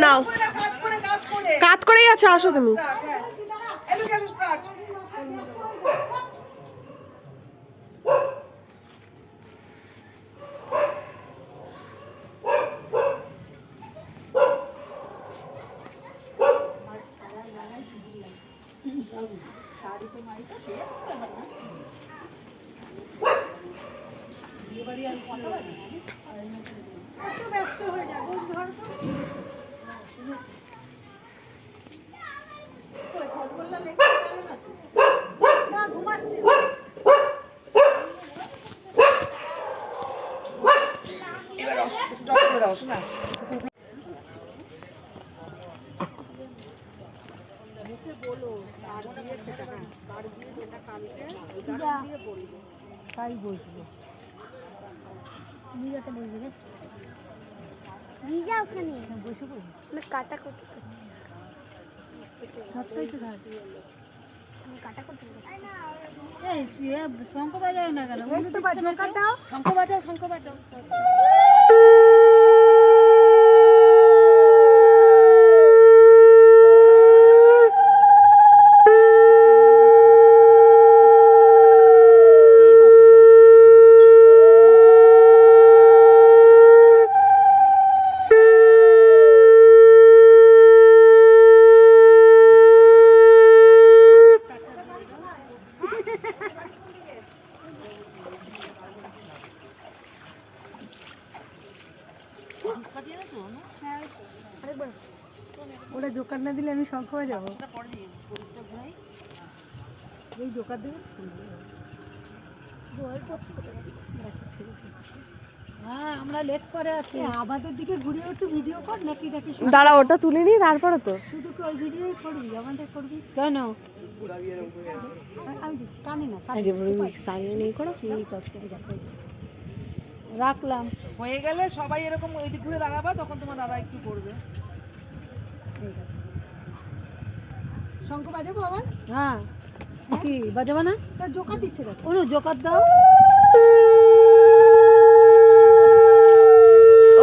নাও কাট করেই আছে, আসো তুমি। ব্যস্ত হয়ে যাবো ধরো তো ঘুমাচ্ছে। এবার স্টপ করে দাও শোনা। তাই বলছিল তুমি যাতে বলবি রে ওখানে বসে পড়ি না কাটা করতে শঙ্খ বাজাও না কেন? শঙ্খ বাজাও, শঙ্খ বাজাও। ওটা জোকার না দিলে আমি শঙ্খ বাজাবো। এই জোকার দেবে। হ্যাঁ আমরা লেট করে আছি, আমাদের দিকে ঘুরে একটু ভিডিও কর নাকি দেখি। দাঁড়া, ওটা তুলে নি তারপরে তো শুধু কি ওই ভিডিওই করবি, আমাদের করবি কেন? আমি দিচ্ছি কানে না সাইন নেই করো কি করছে রাখলাম। হয়ে গেলে সবাই এরকম ওই দিক ঘুরে দাঁড়াবা, তখন তোমার দাদা একটু করবে। শঙ্খ বাজাবো আবার? হ্যাঁ কি বাজাবো না? তা জোকার দিচ্ছে দেখো। ওনো জোকার দাও।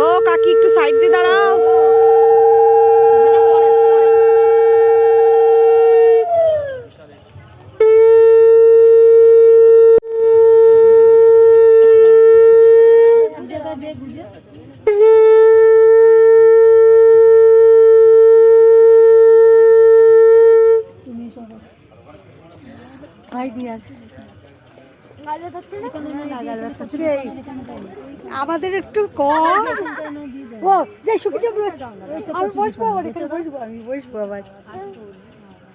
ও কাকি একটু সাইড দিয়ে দাঁড়াও। আমাদের একটু কম। ও যে শুকিয়ে আমি বসবো আবার, এখানে বসবো, আমি বসবো আবার।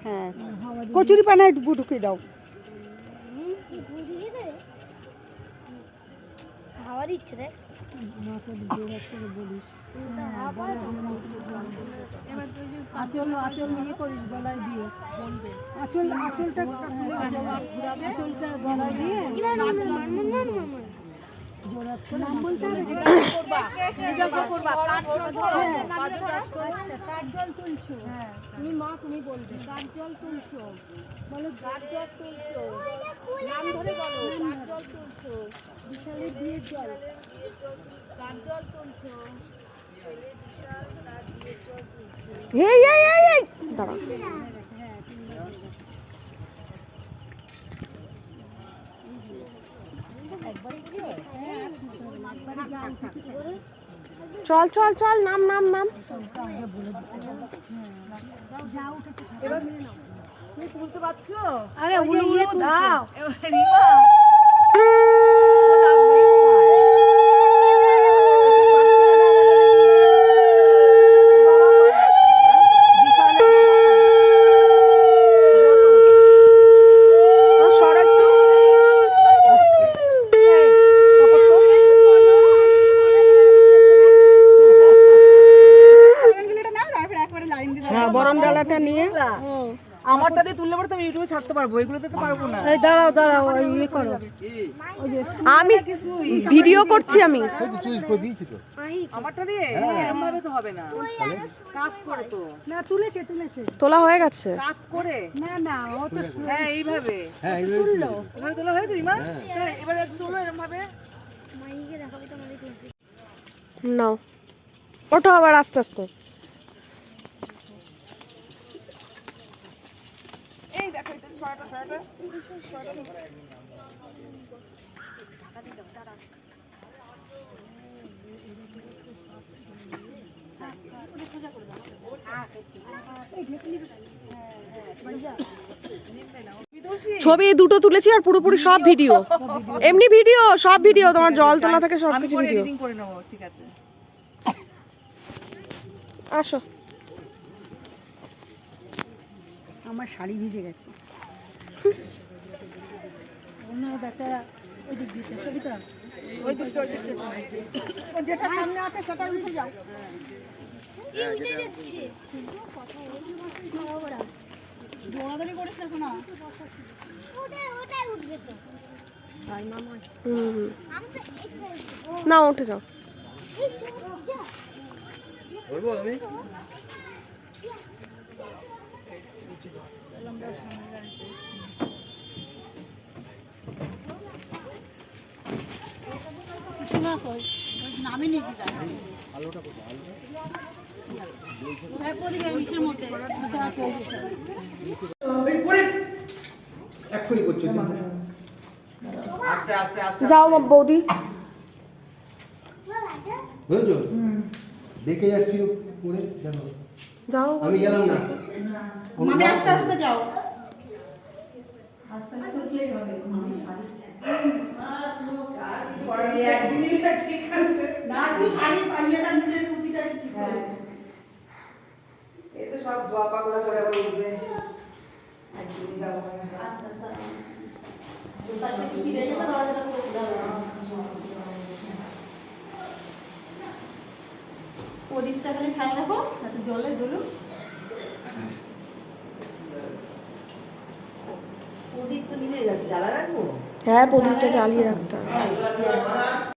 হ্যাঁ কচুরি পানা একটু ঢুকিয়ে দাও। হাওয়া দিচ্ছে রে। আঁচল আঁচল নিয়ে করিস গলায় দিয়ে আঁচলটা আঁচলটা গলায় দিয়ে নাম বলতে হবে। কাঠজল তুলছো, তুমি মা তুমি বলবে কাঠজল তুলছো, বলো কাঠজল তুলছো, নাম ধরে বলো কাঠজল তুলছো, বিশালের বিয়ের জল, কাঠজল তুলছো। এই এই এই এই দাঁড়া। চল চল চল, নাম নাম নাম। তুমি তুলতে পারছো? আরে উলু উলু দাও। রিমা গরম ডালাটা নিয়ে আমারটা দিয়ে তুললে পরে তুমি ইউটিউবে ছাড়তে পারবো, এগুলোতে তো পারবো না। এই দাঁড়াও দাঁড়াও, ইয়ে করো। আমি ভিডিও করছি আমি। আমারটা দিয়ে এরকম ভাবে তো হবে না, কাট করে তো না তুলেছে তুলেছে তোলা হয়ে গেছে। কাট করে না না ও তো হ্যাঁ এইভাবে তুললো। এভাবে তোলা হয়েছে রিমা। এবার একটু তোলো এরকম ভাবে। মাইকে দেখাবি তো আমাদের ক্লাসে। নাও ওঠো আবার আস্তে আস্তে। মশলাটা ছবি দুটো তুলেছি আর পুরোপুরি সব ভিডিও, এমনি ভিডিও, সব ভিডিও, তোমার জল তোলা থেকে সব আমি কিছু পরে ভিডিও। এডিটিং করে নেবো, ঠিক আছে। আসো। আমার শাড়ি ভিজে গেছে না বেচারা। ওই দিক দিচ্ছে সবিতা, ওই দিকটা যেটা সামনে আছে সেটা উঠে যাও। দৌড়াদৌড়ি করিস না না, উঠে যাও। বলবো আমি নামে নিয়ে দিতে এক্ষুনি করছি। আস্তে আস্তে আস্তে যাও বৌদি। বুঝছো, দেখে যাচ্ছি করে দেখো। যাও। আমি গেলাম না, আমি আস্তে আস্তে যাও। সব পাগলা করে আবার উঠবে। প্রদীপটা খালি খাই রাখো, তাতে জলে জ্বলুক। প্রদীপ তো নিভে গেছে, জ্বালা রাখবো? হ্যাঁ, প্রদীপটা জ্বালিয়ে রাখতে হবে।